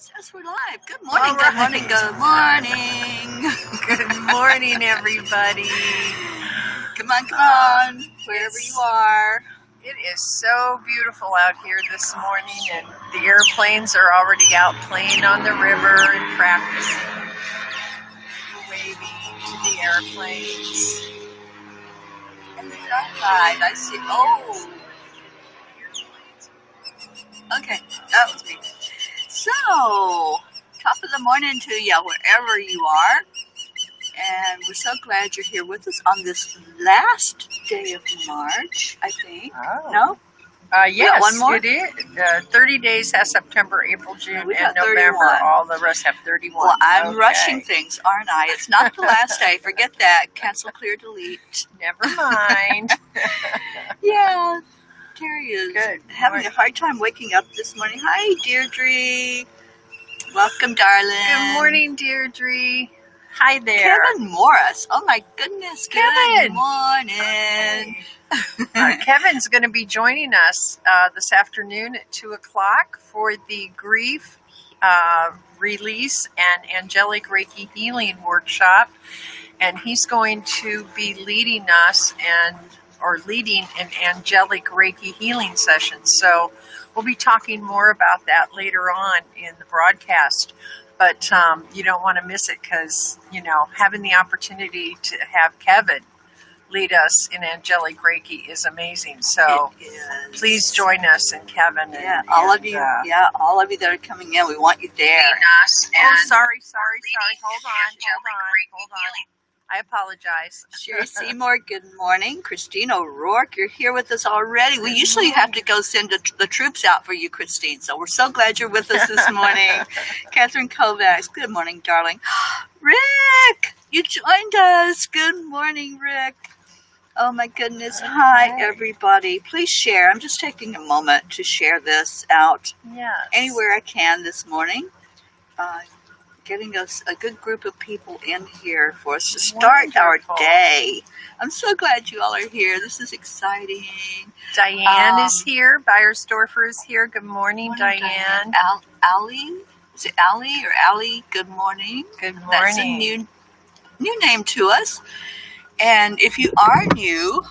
Yes, we're live. Good morning, good morning, good morning. Good morning, everybody. Come on, wherever you are. It is so beautiful out here this morning, and the airplanes are already out playing on the river and practicing waving to the airplanes. And they're outside. I see. Oh. Okay, that was me. So, top of the morning to you, wherever you are. And we're so glad you're here with us on this last day of March, I think. Oh. No? Yes, one more? it is. 30 days has September, April, June, We and got November. 31. All the rest have 31. Well, I'm Okay. rushing things, aren't I? It's not the last day. Forget that. Cancel, clear, delete. Never mind. Yeah. Terry is Good having morning. a hard time waking up this morning. Hi, Deirdre. Welcome, darling. Good morning, Deirdre. Hi there. Kevin Morris. Oh, my goodness. Kevin. Good morning. Kevin's going to be joining us this afternoon at 2 o'clock for the Grief Release and Angelic Reiki Healing Workshop. And he's going to be leading us leading an Angelic Reiki Healing session. So we'll be talking more about that later on in the broadcast. But you don't want to miss it because, having the opportunity to have Kevin lead us in Angelic Reiki is amazing. So please join us and Kevin. Yeah, all of you that are coming in, we want you there. Sorry. Hold on. I apologize. Sherry Seymour, good morning. Christine O'Rourke, you're here with us already. We usually have to go send the troops out for you, Christine, so we're so glad you're with us this morning. Catherine Kovacs, good morning, darling. Rick, you joined us. Good morning, Rick. Oh, my goodness. Hi, everybody. Please share. I'm just taking a moment to share this out anywhere I can this morning. Getting us a good group of people in here for us to start our day. I'm so glad you all are here. This is exciting. Diane is here. Beiersdorfer is here. Good morning, Diane. Allie? Is it Allie or Allie? Good morning. Good morning. That's a new name to us. And if you are new,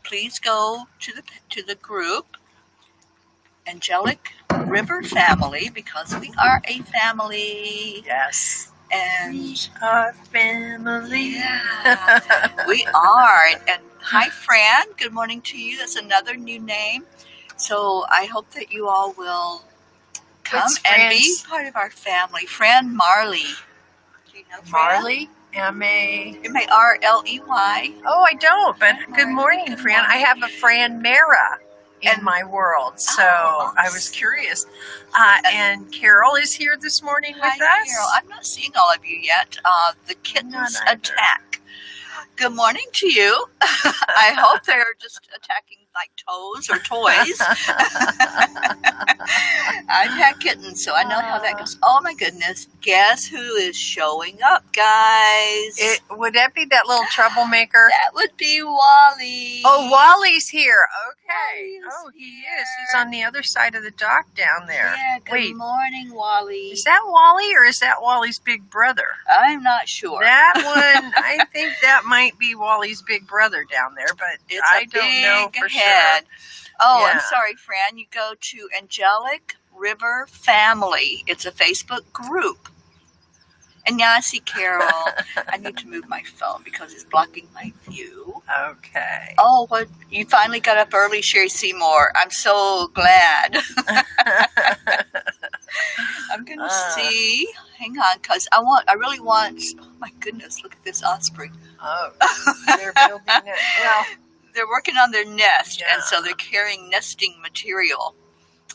please go to the group Angelic River Family, because we are a family. Yes. And we are family. Yeah, we are. And hi, Fran. Good morning to you. That's another new name. So I hope that you all will come and be part of our family. Fran Marley. Do you know Fran? Marley? M-A-R-L-E-Y. M-A-R-L-E-Y. Oh, I don't, but good morning, Fran. I have a Fran Mara in my world, so I was curious. And Carol is here this morning with us. Carol. I'm not seeing all of you yet. The kittens attack. Good morning to you. I hope they're just attacking like toes or toys. I've had kittens, so I know how that goes. Oh my goodness. Guess who is showing up, guys? Would that be that little troublemaker? That would be Wally. Oh, Wally's here. Okay. Wally's He is. He's on the other side of the dock down there. Yeah, good morning, Wally. Is that Wally or is that Wally's big brother? I'm not sure. That one, I think that might be Wally's big brother down there, but I don't know for sure. Oh, yeah. I'm sorry, Fran. You go to Angelic River Family. It's a Facebook group. And now I see Carol. I need to move my phone because it's blocking my view. Okay. Oh, what? You finally got up early, Sherry Seymour. I'm so glad. I'm going to see. Hang on, because I really want. Oh, my goodness. Look at this osprey. Oh, they're building it. Well, they're working on their nest, and so they're carrying nesting material.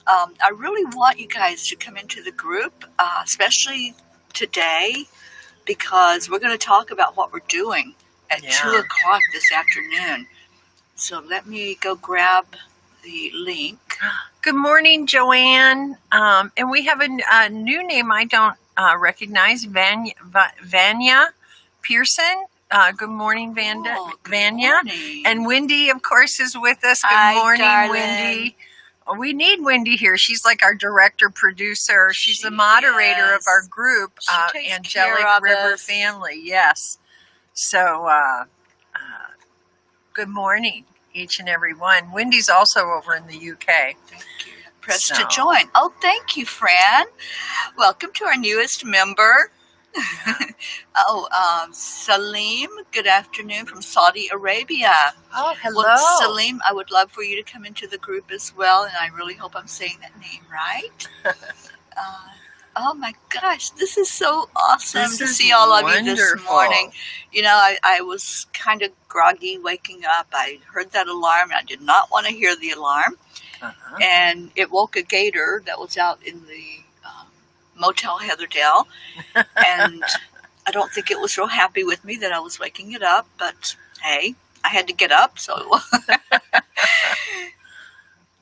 I really want you guys to come into the group, especially today, because we're going to talk about what we're doing at 2 o'clock this afternoon. So let me go grab the link. Good morning, Joanne. And we have a new name I don't recognize, Vanya Pearson. Good morning, Vanya. Morning. And Wendy, of course, is with us. Good Hi, morning, darling. Wendy. We need Wendy here. She's like our director, producer. She's the moderator of our group, Angelic River Family. Yes. So, good morning, each and every one. Wendy's also over in the UK. Thank you. Press to join. Oh, thank you, Fran. Welcome to our newest member. Salim, good afternoon from Saudi Arabia. Oh, hello. Well, Salim, I would love for you to come into the group as well, and I really hope I'm saying that name right. Oh my gosh, this is so awesome to see all of you this morning. You know, I was kind of groggy waking up. I heard that alarm, and I did not want to hear the alarm. And it woke a gator that was out in the Motel Heatherdale, and I don't think it was real happy with me that I was waking it up, but hey, I had to get up, so.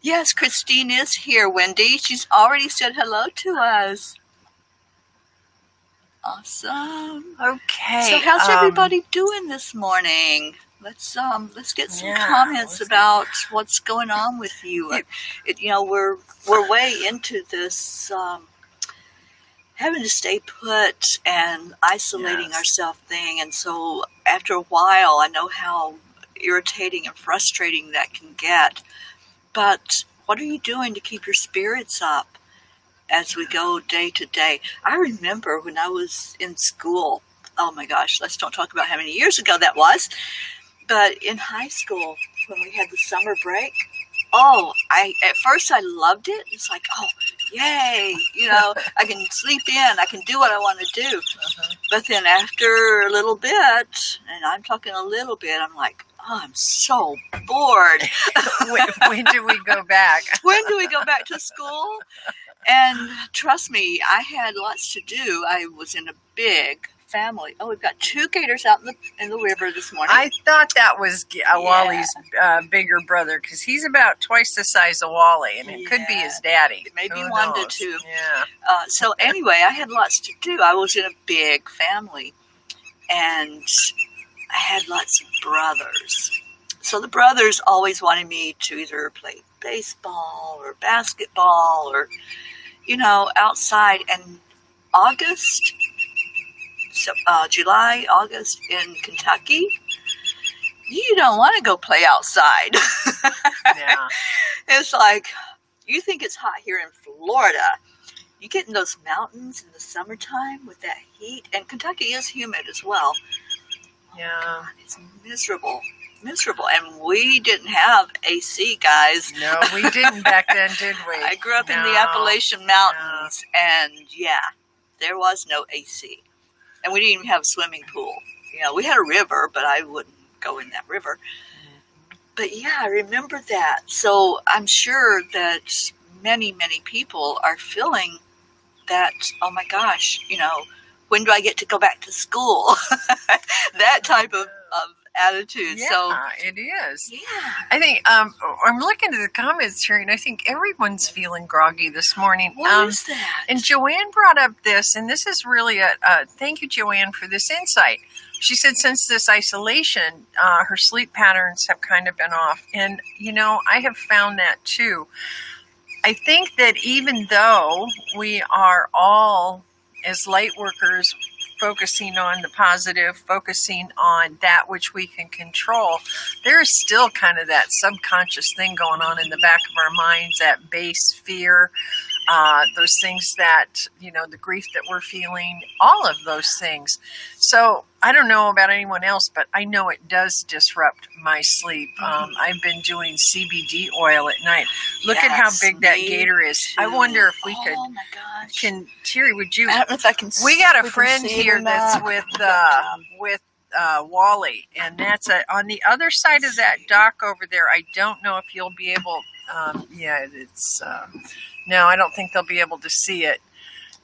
Yes, Christine is here, Wendy. She's already said hello to us. Awesome. Okay. So how's everybody doing this morning? Let's get some comments about what's going on with you. You know, we're way into this having to stay put and isolating ourselves thing, and so after a while, I know how irritating and frustrating that can get. But what are you doing to keep your spirits up as we go day to day? I remember when I was in school. Oh my gosh, let's don't talk about how many years ago that was. But in high school, when we had the summer break, at first I loved it. It's like, oh, yay, you know, I can sleep in, I can do what I want to do. But then after a little bit, and I'm talking a little bit, I'm like, oh, I'm so bored. When do we go back? When do we go back to school? And trust me, I had lots to do. I was in a big family. Oh, we've got 2 gators out in the river this morning. I thought that was Wally's bigger brother, because he's about twice the size of Wally, and it could be his daddy. Maybe 1 to 2. Yeah. So anyway, I had lots to do. I was in a big family, and I had lots of brothers. So the brothers always wanted me to either play baseball or basketball or, you know, outside. And July, August in Kentucky, you don't want to go play outside. Yeah. It's like, you think it's hot here in Florida. You get in those mountains in the summertime with that heat, and Kentucky is humid as well. Yeah. God, it's miserable. And we didn't have AC, guys. No, we didn't back then, did we? I grew up in the Appalachian Mountains, and there was no AC. And we didn't even have a swimming pool. You know, we had a river, but I wouldn't go in that river. But I remember that. So I'm sure that many, many people are feeling that, oh my gosh, you know, when do I get to go back to school? That type of attitude. Yeah, so it is. Yeah. I think I'm looking at the comments here, and I think everyone's feeling groggy this morning. What is that? And Joanne brought up this, and this is really thank you, Joanne, for this insight. She said since this isolation, her sleep patterns have kind of been off. And, you know, I have found that too. I think that even though we are all, as light workers, focusing on the positive, focusing on that which we can control, there is still kind of that subconscious thing going on in the back of our minds, that base fear, those things that, you know, the grief that we're feeling, all of those things. So I don't know about anyone else, but I know it does disrupt my sleep. I've been doing CBD oil at night. Look at how big that gator is. Too. I wonder if we could. Oh my gosh! Terry, would you? I don't know if I can. We got a friend here that's with Wally, and that's on the other side of that dock over there. I don't know if you'll be able. No, I don't think they'll be able to see it.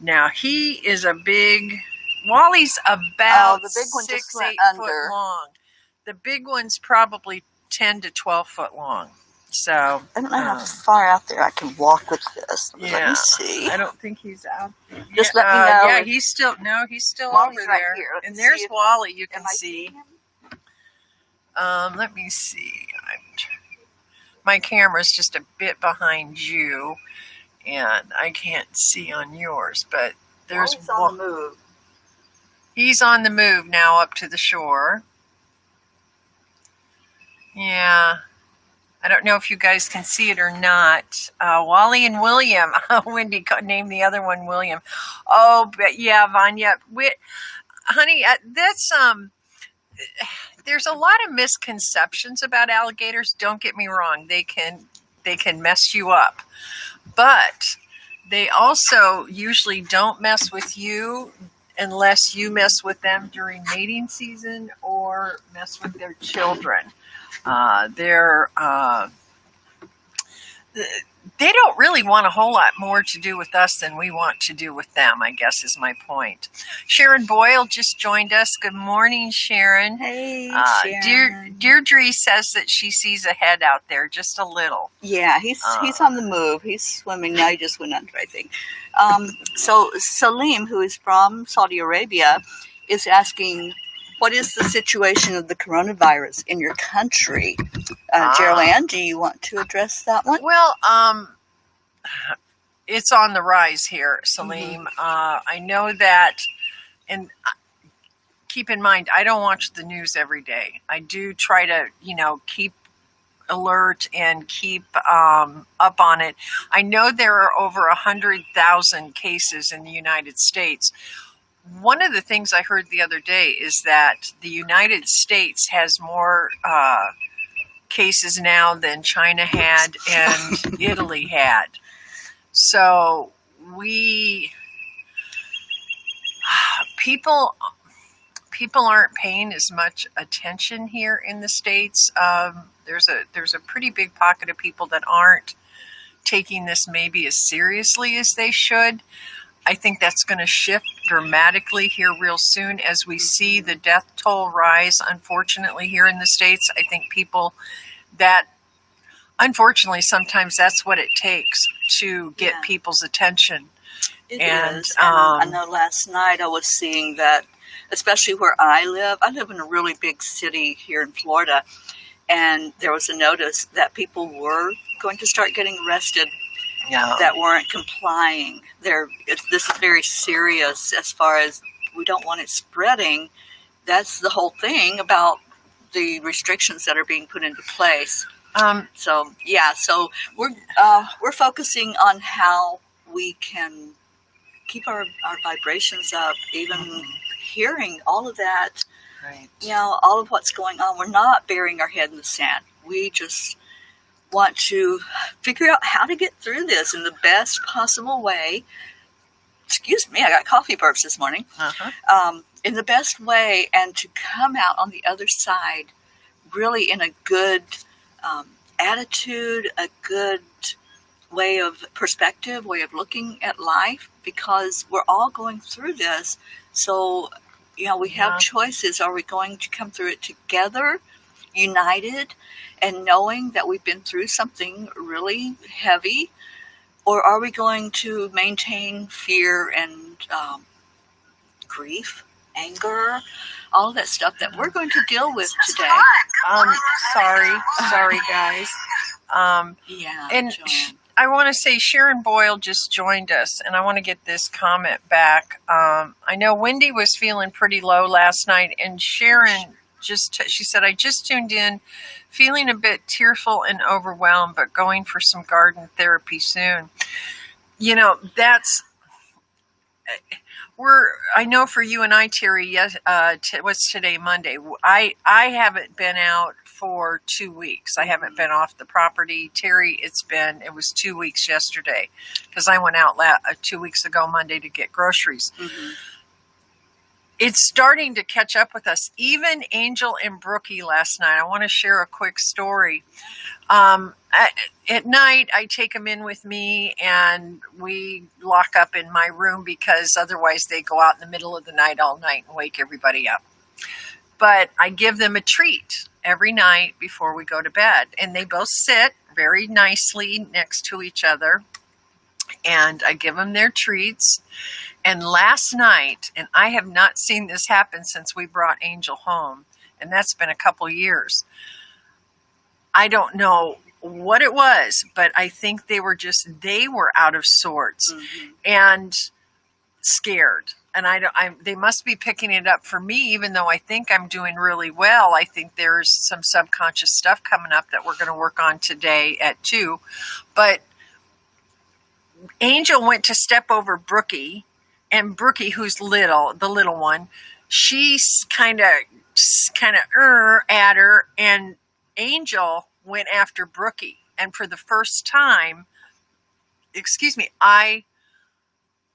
Now he is a big. Wally's about the big one 6, just went 8 under. foot long. The big one's probably 10 to 12 foot long. So I don't know how far out there I can walk with this. Let me see. I don't think he's out. Just let me know. Yeah, he's still Wally's over right there. here. And there's Wally. You can Am I see. seeing him? Let me see. my camera's just a bit behind you, and I can't see on yours, but there's He's on the move. He's on the move now up to the shore. Yeah. I don't know if you guys can see it or not. Wally and William. Wendy named the other one William. Oh, but yeah, Vanya. Honey, that's there's a lot of misconceptions about alligators. Don't get me wrong. They can mess you up. But they also usually don't mess with you unless you mess with them during mating season or mess with their children. They don't really want a whole lot more to do with us than we want to do with them, I guess is my point. Sharon Boyle just joined us. Good morning, Sharon. Hey, Sharon. Deirdre says that she sees a head out there, just a little. Yeah, he's on the move. He's swimming now. He just went under, I think. So Salim, who is from Saudi Arabia, is asking, what is the situation of the coronavirus in your country? Gerald Ann, do you want to address that one? Well, it's on the rise here, Salim. Mm-hmm. I know that, and keep in mind, I don't watch the news every day. I do try to, keep alert and keep up on it. I know there are over 100,000 cases in the United States. One of the things I heard the other day is that the United States has more cases now than China had and Italy had. So people aren't paying as much attention here in the States. There's a pretty big pocket of people that aren't taking this maybe as seriously as they should. I think that's going to shift dramatically here real soon as we see the death toll rise, unfortunately, here in the States. I think unfortunately, sometimes that's what it takes to get people's attention. It is. I know last night I was seeing that, especially where I live in a really big city here in Florida, and there was a notice that people were going to start getting arrested that weren't complying. This is very serious as far as we don't want it spreading. That's the whole thing about the restrictions that are being put into place. So we're focusing on how we can keep our vibrations up, even hearing all of that, right. All of what's going on. We're not burying our head in the sand. We just want to figure out how to get through this in the best possible way. Excuse me, I got coffee burps this morning. In the best way, and to come out on the other side really in a good attitude, a good way of perspective, way of looking at life, because we're all going through this. So, we have choices. Are we going to come through it together, united, and knowing that we've been through something really heavy? Or are we going to maintain fear and grief, anger, all that stuff that we're going to deal with today? Sorry guys. And I want to say Sharon Boyle just joined us, and I want to get this comment back. I know Wendy was feeling pretty low last night, and Sharon she said, I just tuned in, feeling a bit tearful and overwhelmed, but going for some garden therapy soon. I know for you and I, Terry, what's today, Monday? I haven't been out for 2 weeks. I haven't been off the property. Terry, it was 2 weeks yesterday, because I went out 2 weeks ago Monday to get groceries. Mm-hmm. It's starting to catch up with us. Even Angel and Brookie last night. I want to share a quick story. At night, I take them in with me, and we lock up in my room because otherwise they go out in the middle of the night all night and wake everybody up. But I give them a treat every night before we go to bed. And they both sit very nicely next to each other, and I give them their treats. And last night, and I have not seen this happen since we brought Angel home, and that's been a couple years. I don't know what it was, but I think they were out of sorts and scared. And they must be picking it up for me, even though I think I'm doing really well. I think there's some subconscious stuff coming up that we're going to work on today at 2. But Angel went to step over Brookie, and Brookie, who's the little one, she's kind of at her, and Angel went after Brookie. And for the first time,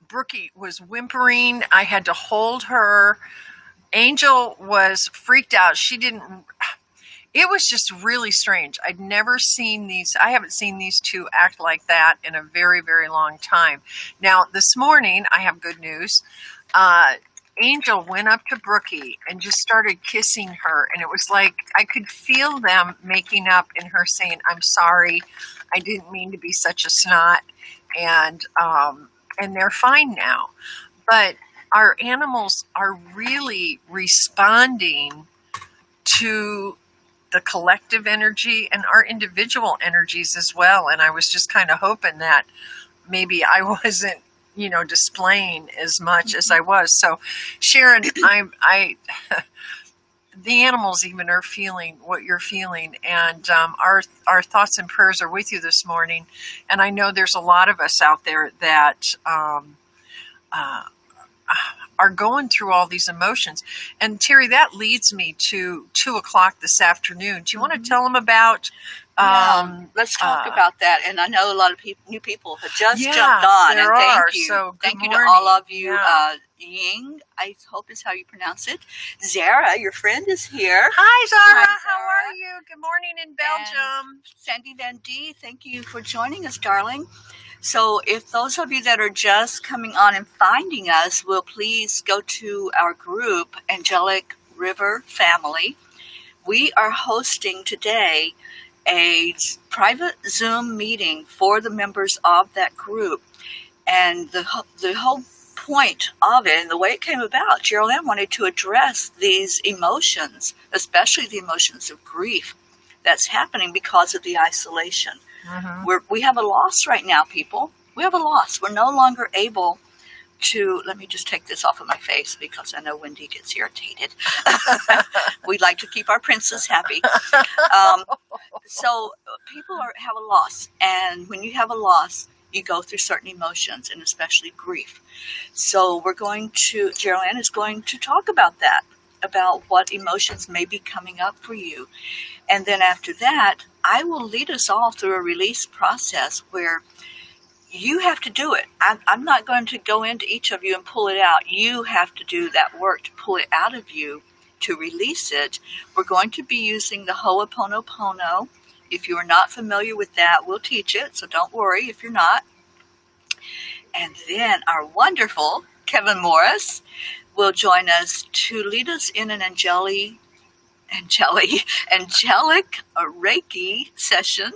Brookie was whimpering. I had to hold her. Angel was freaked out. It was just really strange. I haven't seen these two act like that in a very, very long time. Now, this morning, I have good news. Angel went up to Brookie and just started kissing her. And it was like, I could feel them making up and her saying, "I'm sorry. I didn't mean to be such a snot." And they're fine now. But our animals are really responding to the collective energy and our individual energies as well. And I was just kind of hoping that maybe I wasn't, displaying as much as I was. So Sharon, the animals even are feeling what you're feeling. And our thoughts and prayers are with you this morning. And I know there's a lot of us out there that are going through all these emotions. And Terry, that leads me to 2:00 this afternoon. Do you want to tell them about? Let's talk about that. And I know a lot of new people have just jumped on. And thank you. So thank you to all of you. Ying, I hope is how you pronounce it. Zara, your friend, is here. Hi, Zara. How are you? Good morning in Belgium. And Sandy Van D, thank you for joining us, darling. So if those of you that are just coming on and finding us will please go to our group, Angelic River Family. We are hosting today a private Zoom meeting for the members of that group. And the whole point of it and the way it came about, Gerald Ann wanted to address these emotions, especially the emotions of grief that's happening because of the isolation. We have a loss right now, people. We have a loss. We're no longer able to, let me just take this off of my face because I know Wendy gets irritated. We like to keep our princess happy. So people have a loss. And when you have a loss, you go through certain emotions, and especially grief. So Gerald Ann is going to talk about that, about what emotions may be coming up for you. And then after that, I will lead us all through a release process where you have to do it. I'm not going to go into each of you and pull it out. You have to do that work to pull it out of you, to release it. We're going to be using the Ho'oponopono. If you are not familiar with that, we'll teach it, so don't worry if you're not. And then our wonderful Kevin Morris will join us to lead us in an angelic Reiki session.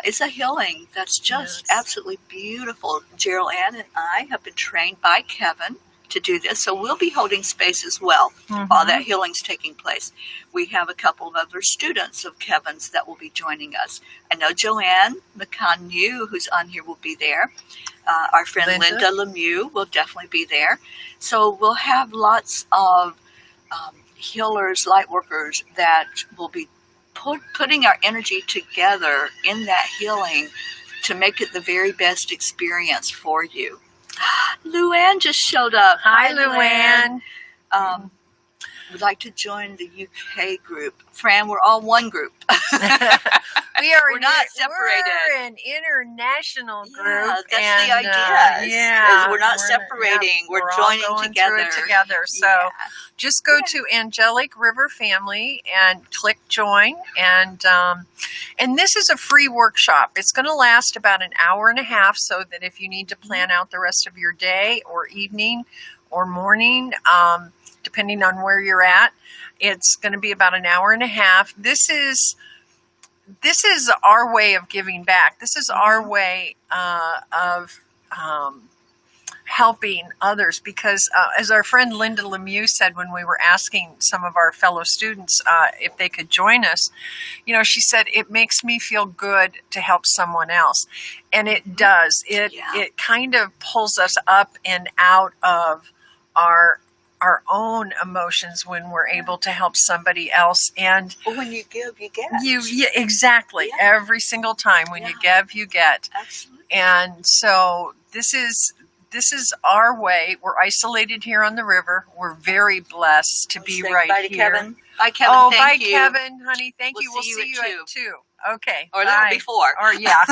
It's a healing that's just absolutely beautiful. Gerald Ann and I have been trained by Kevin to do this, so we'll be holding space as well while that healing's taking place. We have a couple of other students of Kevin's that will be joining us. I know Joanne McConnew, who's on here, will be there. Our friend Linda Lemieux will definitely be there. So we'll have lots of healers, light workers that will be putting our energy together in that healing to make it the very best experience for you. Luann just showed up. Hi, Luann. Would like to join the UK group. Fran, we're all one group. We're not separated. We're an international group. Yeah, that's the idea. We're not separating. We're joining together. So just go to Angelic River Family and click join. And this is a free workshop. It's going to last about an hour and a half, so that if you need to plan out the rest of your day or evening or morning, depending on where you're at, it's going to be about an hour and a half. This is our way of giving back. This is our way of helping others, because as our friend Linda Lemieux said when we were asking some of our fellow students if they could join us, she said, it makes me feel good to help someone else. And it does. It kind of pulls us up and out of our own emotions when we're able to help somebody else. And when you give, you get. Exactly. Yeah. Every single time when you give, you get. Absolutely. And so this is our way. We're isolated here on the river. We're very blessed to be right bye here. To Kevin. Bye, Kevin. Oh, thank bye, you. Kevin, honey. Thank you. We'll see you at 2. Okay. Or a little before. Or yeah.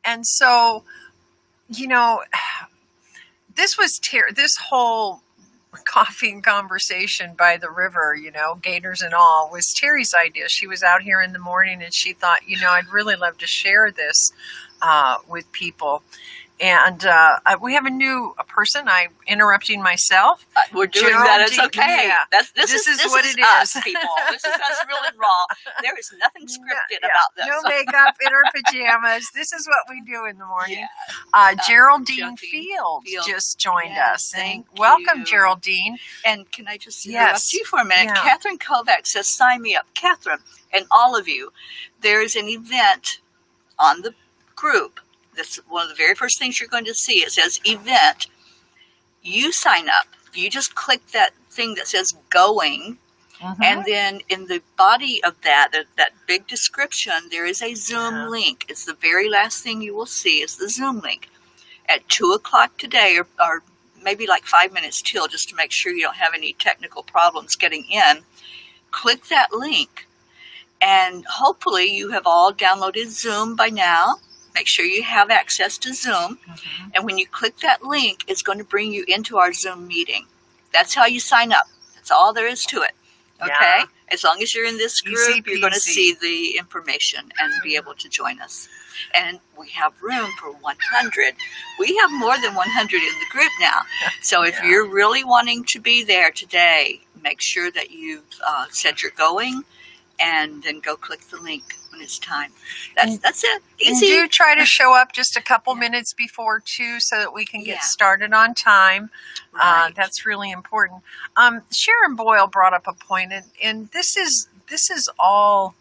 And so, this whole coffee and conversation by the river, gators and all, was Terry's idea. She was out here in the morning and she thought, I'd really love to share this with people. And we have a new person. I'm interrupting myself. We're doing that. It's okay. Yeah. This is what it us, is. People. This is us real and raw. There is nothing scripted about this. No makeup, in our pajamas. This is what we do in the morning. Yeah. Geraldine Fields just joined us. Thank you. Welcome, Geraldine. And can I just interrupt you for a minute? Yeah. Catherine Kovacs says, sign me up. Catherine, and all of you, there's an event on the group. That's one of the very first things you're going to see. It says event. You sign up. You just click that thing that says going. And then in the body of that big description, there is a Zoom link. It's the very last thing you will see is the Zoom link. At 2 o'clock today, or maybe like 5 minutes till, just to make sure you don't have any technical problems getting in, click that link. And hopefully you have all downloaded Zoom by now. Make sure you have access to Zoom. And when you click that link, it's going to bring you into our Zoom meeting. That's how you sign up. That's all there is to it. Okay? Yeah. As long as you're in this group, you're going to see the information and be able to join us. And we have room for 100. We have more than 100 in the group now. So if you're really wanting to be there today, make sure that you've said you're going, and then go click the link when it's time. That's it. Easy. And do try to show up just a couple minutes before 2 so that we can get started on time. Right. That's really important. Sharon Boyle brought up a point, and this is all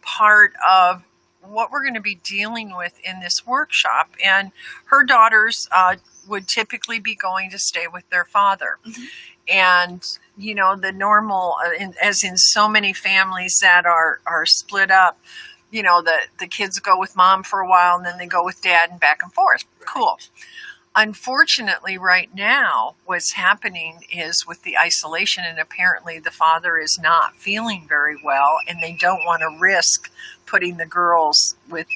part of what we're going to be dealing with in this workshop. And her daughters would typically be going to stay with their father. And, the normal, as in so many families that are split up, the kids go with mom for a while and then they go with dad and back and forth. Right. Cool. Unfortunately, right now, what's happening is with the isolation, and apparently the father is not feeling very well, and they don't want to risk putting the girls with.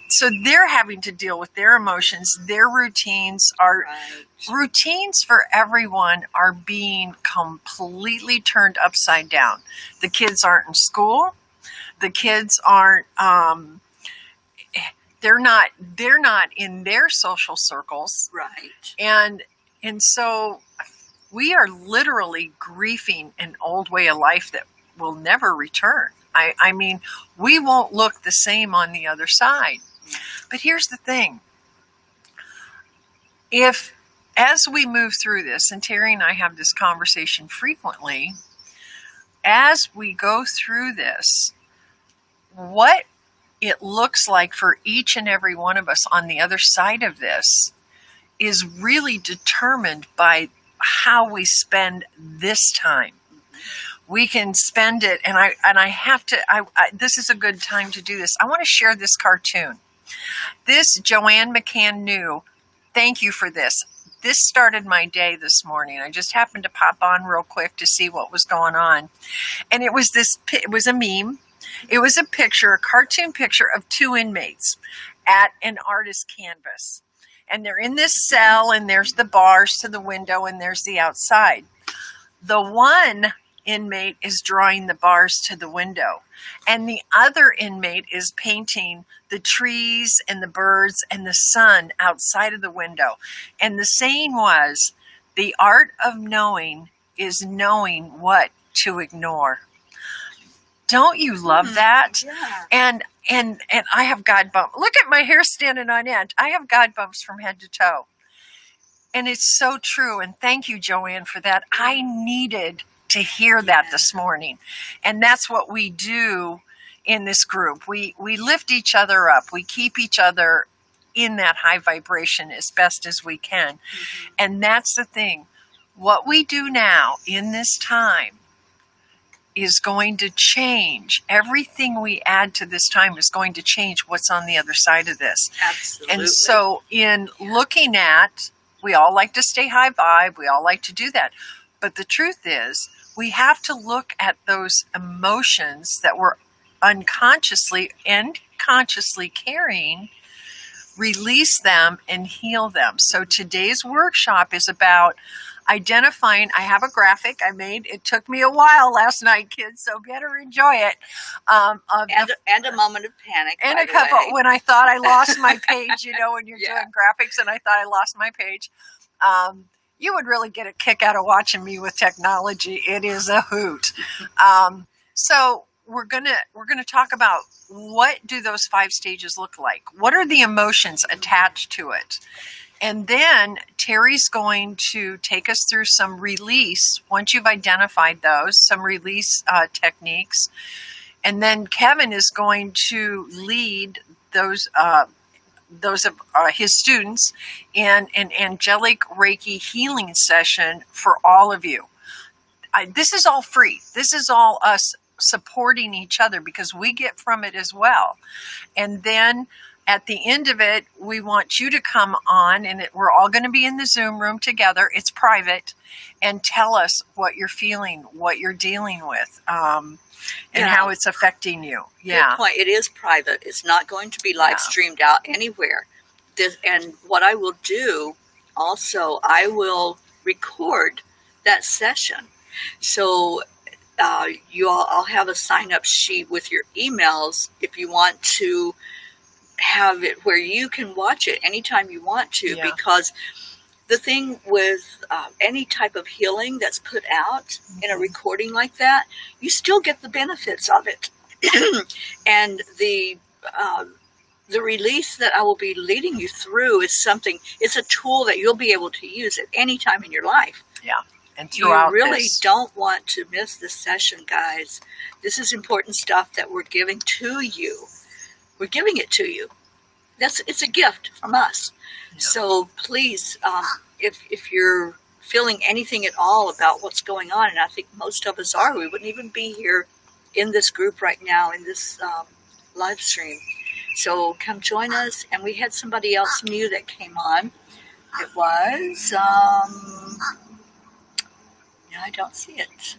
So they're having to deal with their emotions. Their routines are routines for everyone are being completely turned upside down. The kids aren't in school. The kids aren't. They're not in their social circles. Right. And so we are literally grieving an old way of life that will never return. I mean, we won't look the same on the other side. But here's the thing. As we move through this, and Terry and I have this conversation frequently, as we go through this, what it looks like for each and every one of us on the other side of this is really determined by how we spend this time. We can spend it, and I have to, this is a good time to do this. I want to share this cartoon. This Joanne McCann knew. Thank you for this. This started my day this morning. I just happened to pop on real quick to see what was going on. And it was a meme. It was a cartoon picture of 2 inmates at an artist canvas. And they're in this cell, and there's the bars to the window, and there's the outside. The one inmate is drawing the bars to the window, and the other inmate is painting the trees and the birds and the sun outside of the window. And the saying was, the art of knowing is knowing what to ignore. Don't you love that? Yeah. And and I have God bumps. Look at my hair standing on end. I have God bumps from head to toe. And it's so true. And thank you, Joanne, for that. I needed to hear that this morning. And that's what we do in this group. We lift each other up. We keep each other in that high vibration as best as we can. Mm-hmm. And that's the thing. What we do now in this time is going to change. Everything we add to this time is going to change what's on the other side of this. Absolutely. And so in looking at, we all like to stay high vibe. We all like to do that. But the truth is, we have to look at those emotions that we're unconsciously and consciously carrying, release them and heal them. So today's workshop is about identifying. I have a graphic I made. It took me a while last night, kids, so better enjoy it. And a moment of panic. And a couple, when I thought I lost my page, when you're doing graphics and I thought I lost my page. You would really get a kick out of watching me with technology. It is a hoot. So we're gonna talk about, what do those 5 stages look like? What are the emotions attached to it? And then Terry's going to take us through some release, once you've identified those, some release techniques. And then Kevin is going to lead those of his students in an angelic Reiki healing session for all of you. This is all free. This is all us supporting each other because we get from it as well. And then at the end of it, we want you to come on, and we're all going to be in the Zoom room together. It's private, and tell us what you're feeling, what you're dealing with, and how it's affecting you. Yeah. Good point. It is private. It's not going to be live streamed out anywhere. And what I will do also, I will record that session. So I'll have a sign-up sheet with your emails if you want to have it where you can watch it anytime you want to, because the thing with any type of healing that's put out in a recording like that, you still get the benefits of it. And the release that I will be leading you through is it's a tool that you'll be able to use at any time in your life. Yeah. And throughout you really don't want to miss this session, guys. This is important stuff that we're giving to you. We're giving it to you. It's a gift from us. Yeah. So please, if you're feeling anything at all about what's going on, and I think most of us are, we wouldn't even be here in this group right now in this live stream. So come join us. And we had somebody else new that came on. It was, I don't see it.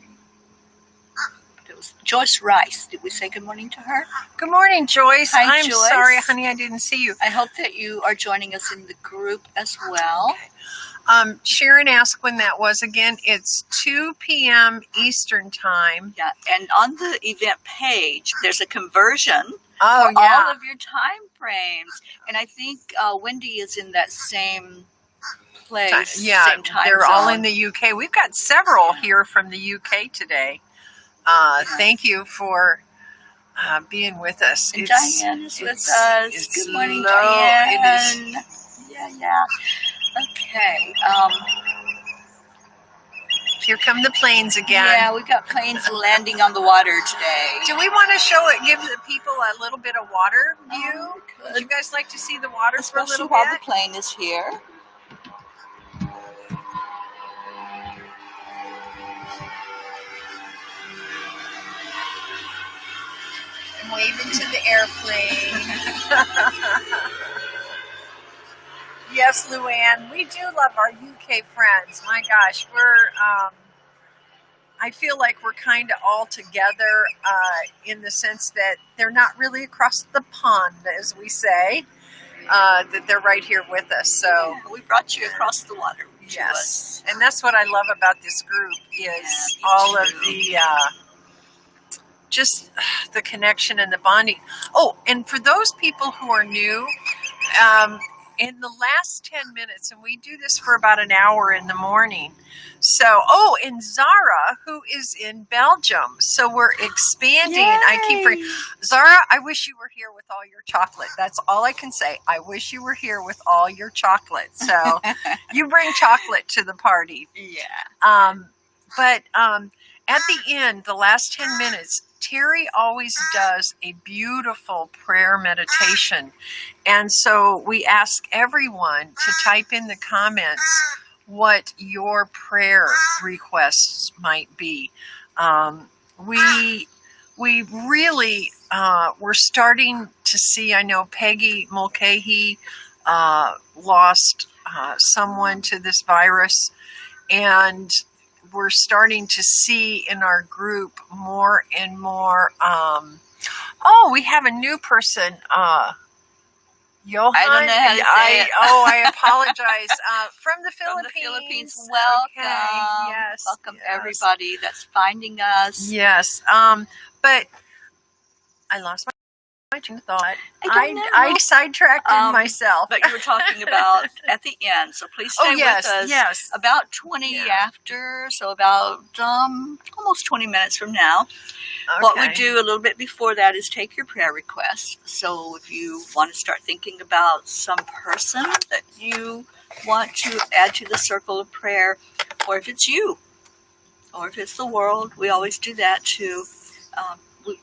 It was Joyce Rice. Did we say good morning to her? Good morning, Joyce. Hi, I'm Joyce. Sorry, honey, I didn't see you. I hope that you are joining us in the group as well. Okay. Sharon asked when that was again. It's 2 p.m. Eastern time. Yeah, and on the event page, there's a conversion for all of your time frames. And I think Wendy is in that same place. Same time they're zone. all in the UK. We've got several here from the UK today. Thank you for being with us. And Diane is with us. Good morning, Diane. Yeah. Okay. Here come the planes again. Yeah, we've got planes landing on the water today. Do we want to give the people a little bit of water view? Would you guys like to see the water for a little bit? While the plane is here. I'm waving to the airplane. Yes, Luann, we do love our UK friends. My gosh, I feel like we're kind of all together in the sense that they're not really across the pond, as we say, that they're right here with us. So we brought you across the water. Yes, and that's what I love about this group is all of the just the connection and the bonding. Oh, and for those people who are new, in the last 10 minutes, and we do this for about an hour in the morning. So, and Zara, who is in Belgium. So we're expanding. Yay. I keep forgetting. Zara, I wish you were here with all your chocolate. That's all I can say. I wish you were here with all your chocolate. So you bring chocolate to the party. Yeah. But at the end, the last 10 minutes, Terry always does a beautiful prayer meditation. And so we ask everyone to type in the comments what your prayer requests might be. We really, we're starting to see, I know Peggy Mulcahy lost someone to this virus, and we're starting to see in our group more and more. We have a new person, Johan. I don't know how to say it. I apologize. From the From Philippines. the Philippines. Welcome. Okay. Yes. Welcome yes. everybody that's finding us. Yes. But I lost my train of thought. I sidetracked myself. But you were talking about at the end, so please stay with us. Yes. About 20 after, so about almost 20 minutes from now. Okay. What we do a little bit before that is take your prayer requests. So if you want to start thinking about some person that you want to add to the circle of prayer, or if it's you, or if it's the world, we always do that too.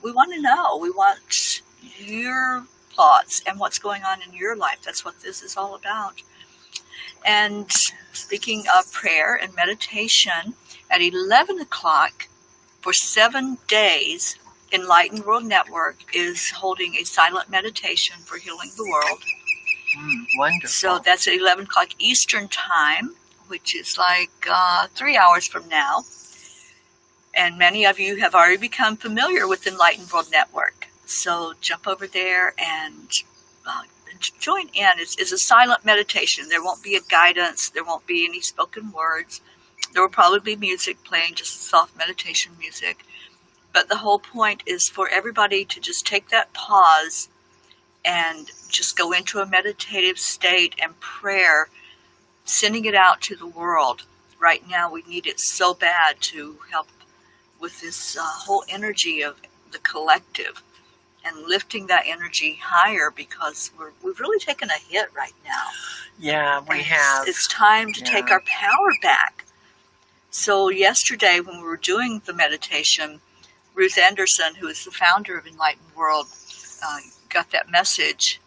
We want to know. We want your thoughts and what's going on in your life. That's what this is all about. And speaking of prayer and meditation, at 11 o'clock for 7 days, Enlightened World Network is holding a silent meditation for healing the world. Wonderful. So that's at 11 o'clock Eastern Time, which is like 3 hours from now. And many of you have already become familiar with Enlightened World Network. So jump over there and join in. It's a silent meditation. There won't be a guidance. There won't be any spoken words. There will probably be music playing, just soft meditation music. But the whole point is for everybody to just take that pause and just go into a meditative state and prayer, sending it out to the world. Right now we need it so bad to help with this whole energy of the collective and lifting that energy higher, because we've really taken a hit right now. Yeah, we have. It's time to take our power back. So yesterday when we were doing the meditation, Ruth Anderson, who is the founder of Enlightened World, got that message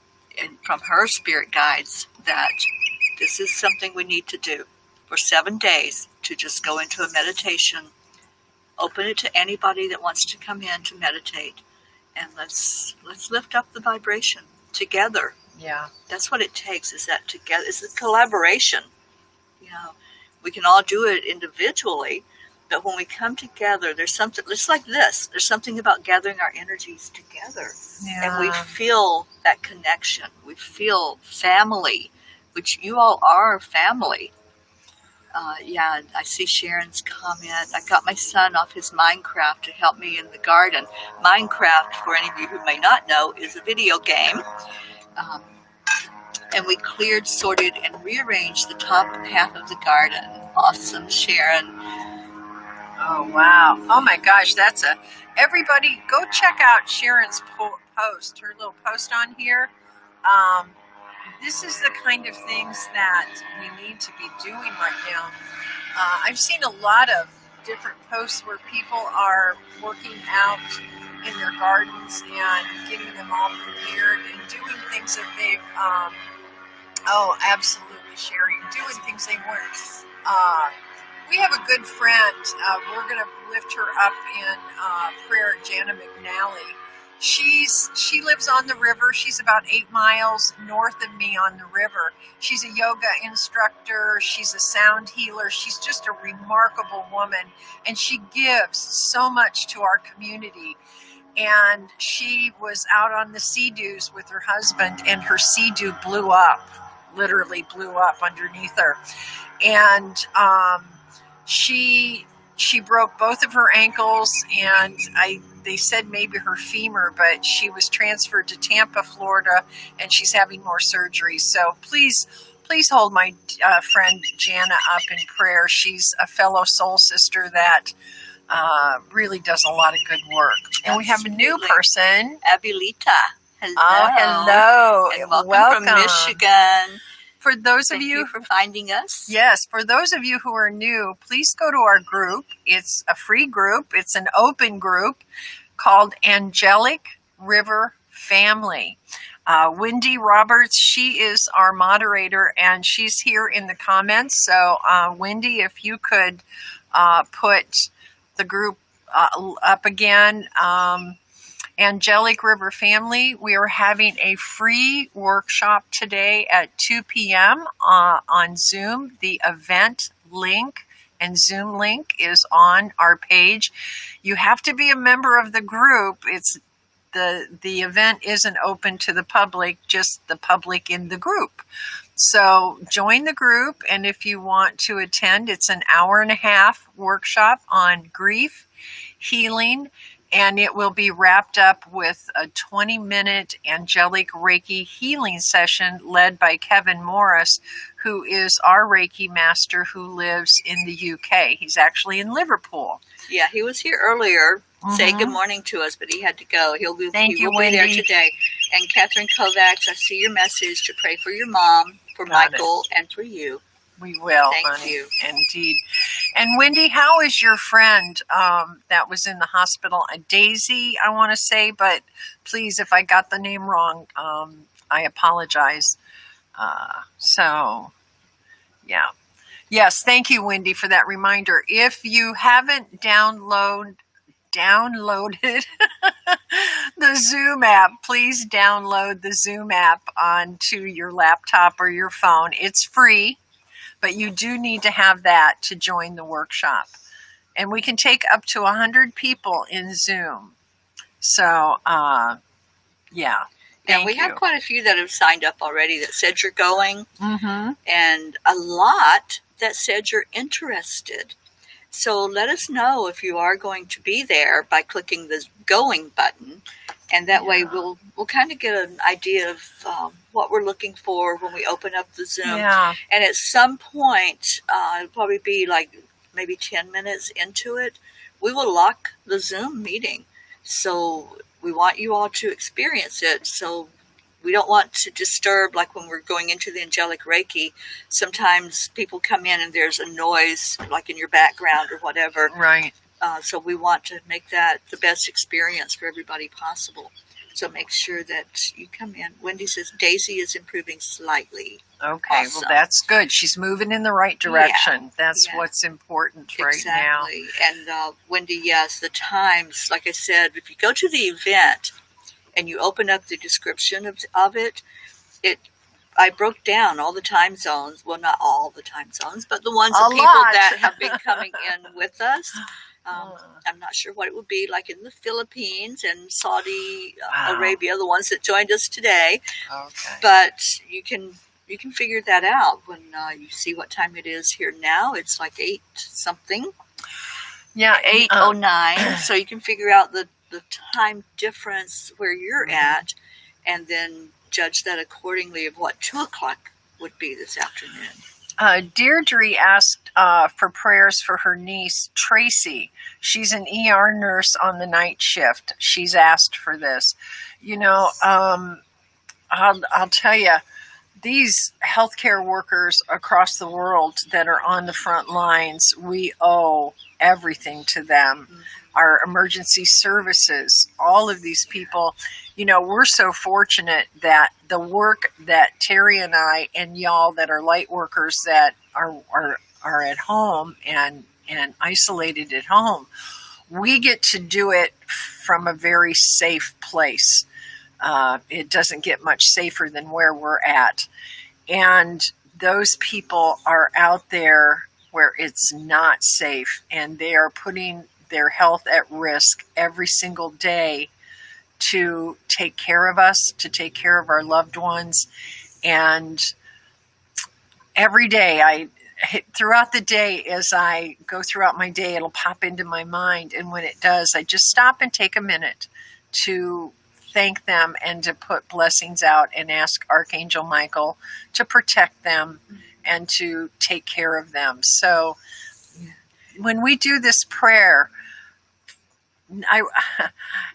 from her spirit guides that this is something we need to do for 7 days, to just go into a meditation. Open it to anybody that wants to come in to meditate, and let's lift up the vibration together. Yeah, that's what it takes. Is that together? It's a collaboration. You know, we can all do it individually, but when we come together, there's something. It's like this. There's something about gathering our energies together, and we feel that connection. We feel family, which you all are family. I see Sharon's comment. I got my son off his Minecraft to help me in the garden. Minecraft, for any of you who may not know, is a video game. And we cleared, sorted, and rearranged the top half of the garden. Awesome, Sharon. Oh, wow. Oh, my gosh. Everybody, go check out Sharon's post, her little post on here. This is the kind of things that we need to be doing right now. I've seen a lot of different posts where people are working out in their gardens and getting them all prepared and doing things that they've, absolutely, Sherry, doing things they weren't. We have a good friend. We're going to lift her up in prayer, Jana McNally. She lives on the river. She's about 8 miles north of me on the river. She's a yoga instructor. She's a sound healer. She's just a remarkable woman, and she gives so much to our community. And she was out on the sea-doos with her husband, and her sea-doo blew up, literally blew up underneath her. And she she broke both of her ankles, and they said maybe her femur, but she was transferred to Tampa, Florida, and she's having more surgeries. So please hold my friend Jana up in prayer. She's a fellow soul sister that really does a lot of good work. And we have a new person. Abilita. Hello. Oh, hello. And welcome from Michigan. For those Thank of you for finding us. Yes, for those of you who are new, please go to our group. It's a free group. It's an open group called Angelic River Family. Wendy Roberts, she is our moderator, and she's here in the comments. So, Wendy, if you could put the group up again. Angelic River Family, we are having a free workshop today at 2 p.m. On Zoom. The event link and Zoom link is on our page. You have to be a member of the group. It's the event isn't open to the public, just the public in the group. So join the group, and if you want to attend, it's an hour-and-a-half workshop on grief, healing, and it will be wrapped up with a 20-minute angelic Reiki healing session led by Kevin Morris, who is our Reiki master who lives in the UK. He's actually in Liverpool. Yeah, he was here earlier saying good morning to us, but he had to go. He will be there today. And Catherine Kovacs, I see your message to pray for your mom, for Michael, and for you. We will, Thank honey. you. Indeed. And Wendy, how is your friend that was in the hospital? Daisy, I want to say, but please, if I got the name wrong, I apologize. Yeah. Yes, thank you, Wendy, for that reminder. If you haven't downloaded the Zoom app, please download the Zoom app onto your laptop or your phone. It's free. But you do need to have that to join the workshop. And we can take up to 100 people in Zoom. So, yeah. And we have quite a few that have signed up already that said you're going. Mm-hmm. And a lot that said you're interested. So let us know if you are going to be there by clicking the going button. And that way we'll kind of get an idea of what we're looking for when we open up the Zoom. Yeah. And at some point, it'll probably be like maybe 10 minutes into it, we will lock the Zoom meeting. So we want you all to experience it. So we don't want to disturb, like when we're going into the angelic Reiki, sometimes people come in and there's a noise like in your background or whatever. Right. So we want to make that the best experience for everybody possible. So make sure that you come in. Wendy says Daisy is improving slightly. Okay, Awesome. Well, that's good. She's moving in the right direction. Yeah. That's what's important right now. Exactly. And Wendy, yes, the times, like I said, if you go to the event and you open up the description of it, I broke down all the time zones. Well, not all the time zones, but the ones of people that have been coming in with us. I'm not sure what it would be like in the Philippines and Saudi Arabia, the ones that joined us today. Okay. But you can figure that out when you see what time it is here now. It's like 8 something. Yeah, 8:09. So you can figure out the time difference where you're at, and then judge that accordingly of what 2 o'clock would be this afternoon. Deirdre asked for prayers for her niece, Tracy. She's an ER nurse on the night shift. She's asked for this. You know, I'll tell you, these healthcare workers across the world that are on the front lines, we owe everything to them. Mm-hmm. Our emergency services, all of these people, you know, we're so fortunate that the work that Terry and I and y'all that are light workers that are at home and isolated at home, we get to do it from a very safe place. It doesn't get much safer than where we're at. And those people are out there where it's not safe, and they are putting their health at risk every single day to take care of us, to take care of our loved ones. And every day throughout the day, as I go throughout my day, it'll pop into my mind. And when it does, I just stop and take a minute to thank them and to put blessings out and ask Archangel Michael to protect them and to take care of them. So when we do this prayer,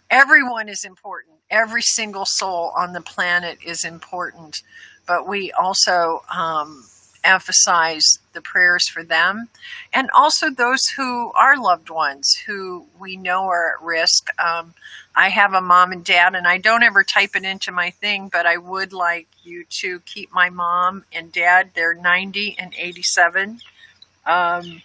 everyone is important. Every single soul on the planet is important. But we also emphasize the prayers for them and also those who are loved ones who we know are at risk. I have a mom and dad, and I don't ever type it into my thing, but I would like you to keep my mom and dad. They're 90 and 87. And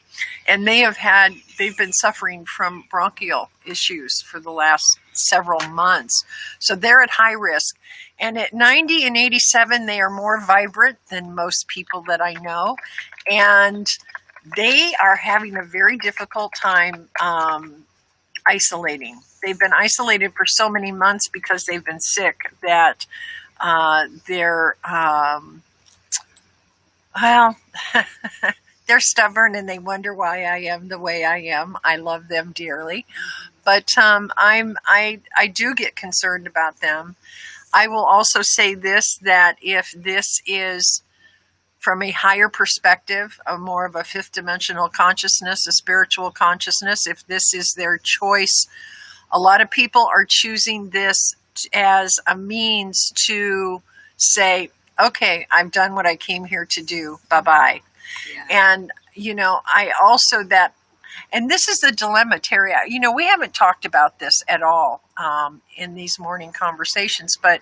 they've been suffering from bronchial issues for the last several months. So they're at high risk. And at 90 and 87, they are more vibrant than most people that I know. And they are having a very difficult time isolating. They've been isolated for so many months because they've been sick that they're they're stubborn and they wonder why I am the way I am. I love them dearly, but I do get concerned about them. I will also say this, that if this is from a higher perspective, a more of a fifth dimensional consciousness, a spiritual consciousness, if this is their choice, a lot of people are choosing this as a means to say, okay, I've done what I came here to do. Bye-bye. Yeah. And, I also and this is the dilemma, Terry. We haven't talked about this at all in these morning conversations, but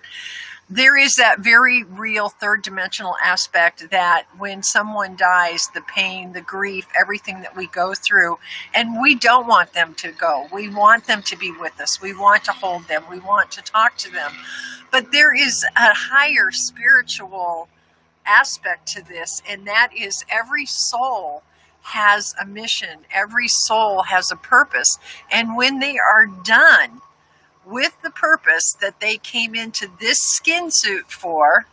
there is that very real third dimensional aspect that when someone dies, the pain, the grief, everything that we go through, and we don't want them to go. We want them to be with us. We want to hold them. We want to talk to them. But there is a higher spiritual aspect to this, and that is every soul has a mission. Every soul has a purpose. And when they are done with the purpose that they came into this skin suit for,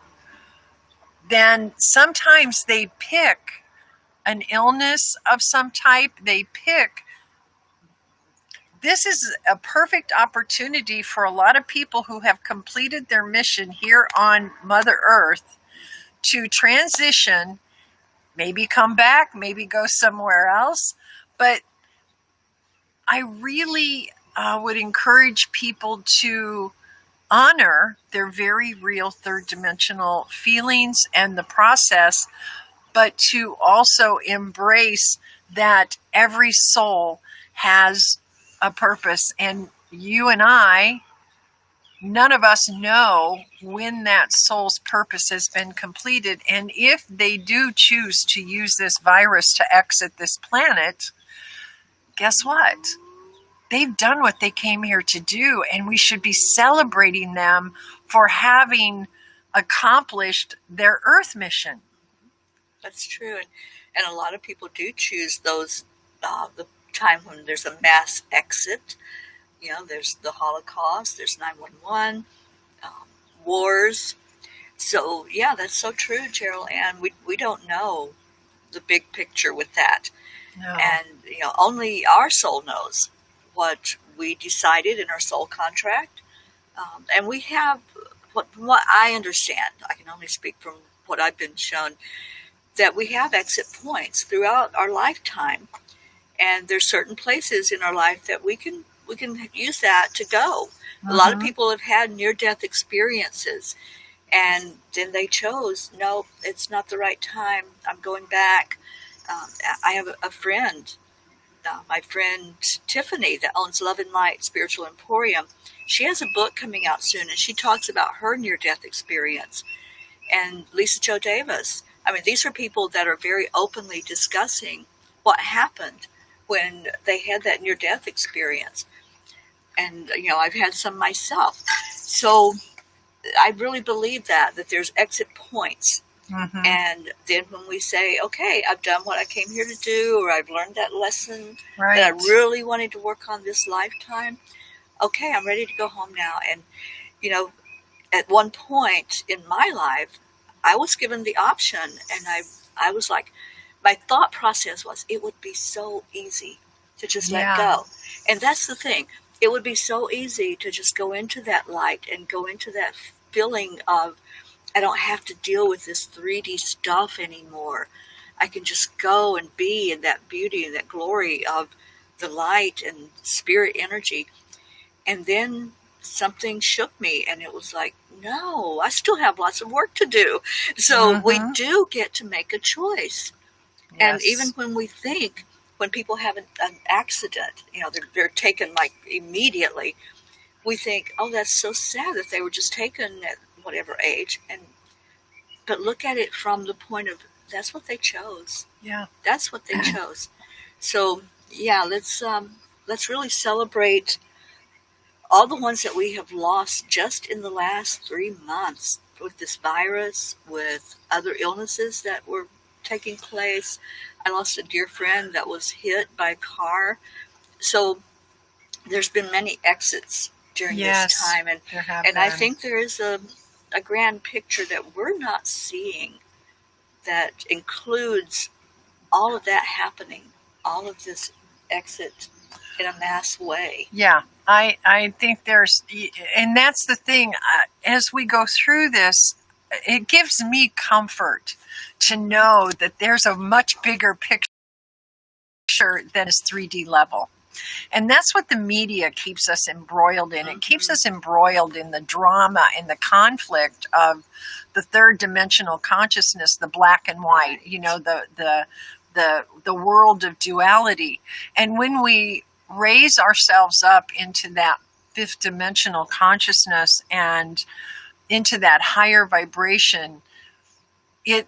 then sometimes they pick an illness of some type. This is a perfect opportunity for a lot of people who have completed their mission here on Mother Earth to transition, maybe come back, maybe go somewhere else. But I really would encourage people to honor their very real third dimensional feelings and the process, but to also embrace that every soul has a purpose. And you and I, none of us know when that soul's purpose has been completed. And if they do choose to use this virus to exit this planet, guess what? They've done what they came here to do, and we should be celebrating them for having accomplished their Earth mission. That's true. And a lot of people do choose those, the time when there's a mass exit. There's the Holocaust, there's 9/11, wars. So, yeah, that's so true, Gerald Ann. We don't know the big picture with that. No. And, only our soul knows what we decided in our soul contract. And we have, what I understand, I can only speak from what I've been shown, that we have exit points throughout our lifetime. And there's certain places in our life that we can use that to go. A lot of people have had near-death experiences, and then they chose, no, it's not the right time. I'm going back. I have a friend, my friend Tiffany, that owns Love and Light Spiritual Emporium. She has a book coming out soon, and she talks about her near-death experience. And Lisa Jo Davis. I mean, these are people that are very openly discussing what happened when they had that near-death experience. And, I've had some myself. So I really believe that there's exit points. Mm-hmm. And then when we say, okay, I've done what I came here to do, or I've learned that lesson that I really wanted to work on this lifetime, okay, I'm ready to go home now. And, at one point in my life, I was given the option, and I was like, my thought process was, it would be so easy to just let Yeah. go. And that's the thing. It would be so easy to just go into that light and go into that feeling of, I don't have to deal with this 3D stuff anymore. I can just go and be in that beauty and that glory of the light and spirit energy. And then something shook me, and it was like, no, I still have lots of work to do. So we do get to make a choice. Yes. And even when we think, when people have an accident, they're taken like immediately, we think, oh, that's so sad that they were just taken at whatever age. But look at it from the point of, that's what they chose. Yeah. That's what they chose. So yeah, let's really celebrate all the ones that we have lost just in the last 3 months with this virus, with other illnesses that were taking place. I lost a dear friend that was hit by a car. So there's been many exits during this time. And I think there is a grand picture that we're not seeing that includes all of that happening, all of this exit in a mass way. Yeah, I think there's, and that's the thing, as we go through this, it gives me comfort to know that there's a much bigger picture than this 3D level. And that's what the media keeps us embroiled in. It keeps us embroiled in the drama and the conflict of the third dimensional consciousness, the black and white, the world of duality. And when we raise ourselves up into that fifth dimensional consciousness and into that higher vibration, it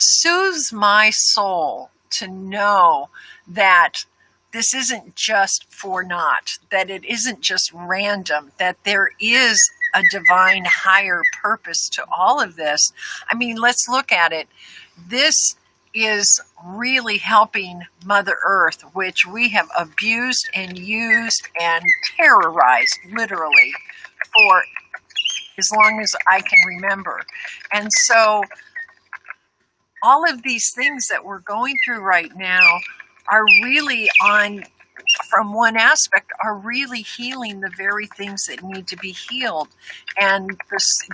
soothes my soul to know that this isn't just for naught, that it isn't just random, that there is a divine higher purpose to all of this. I mean, let's look at it. This is really helping Mother Earth, which we have abused and used and terrorized, literally, for as long as I can remember. And so all of these things that we're going through right now are really from one aspect, are really healing the very things that need to be healed, and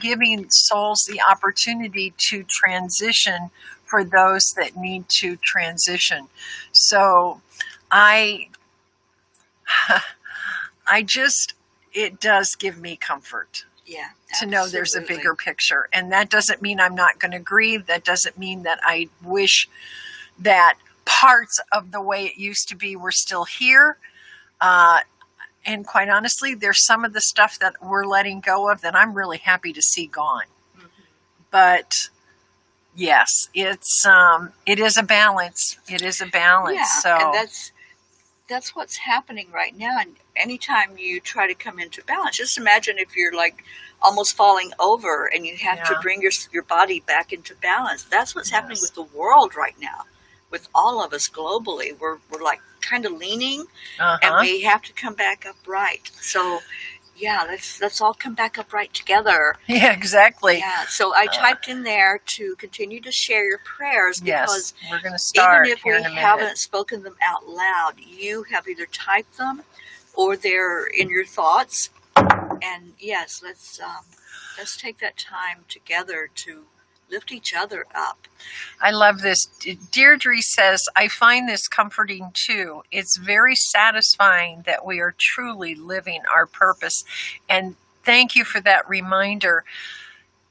giving souls the opportunity to transition for those that need to transition. So it does give me comfort. Yeah, to know there's a bigger picture. And that doesn't mean I'm not going to grieve. That doesn't mean that I wish that parts of the way it used to be were still here. And quite honestly, there's some of the stuff that we're letting go of that I'm really happy to see gone. Mm-hmm. But yes, it is a balance. It is a balance. Yeah, so and that's what's happening right now. And anytime you try to come into balance, just imagine if you're like almost falling over and you have to bring your body back into balance. That's what's happening with the world right now, with all of us globally. We're like kind of leaning, and we have to come back upright. So yeah, let's all come back upright together. Yeah, exactly. Yeah. So I typed in there to continue to share your prayers, because we're going to start even if here in a we minute. haven't spoken them out loud, you have either typed them or they're in your thoughts. And yes, let's take that time together to lift each other up. I love this. Deirdre says, I find this comforting too. It's very satisfying that we are truly living our purpose. And thank you for that reminder.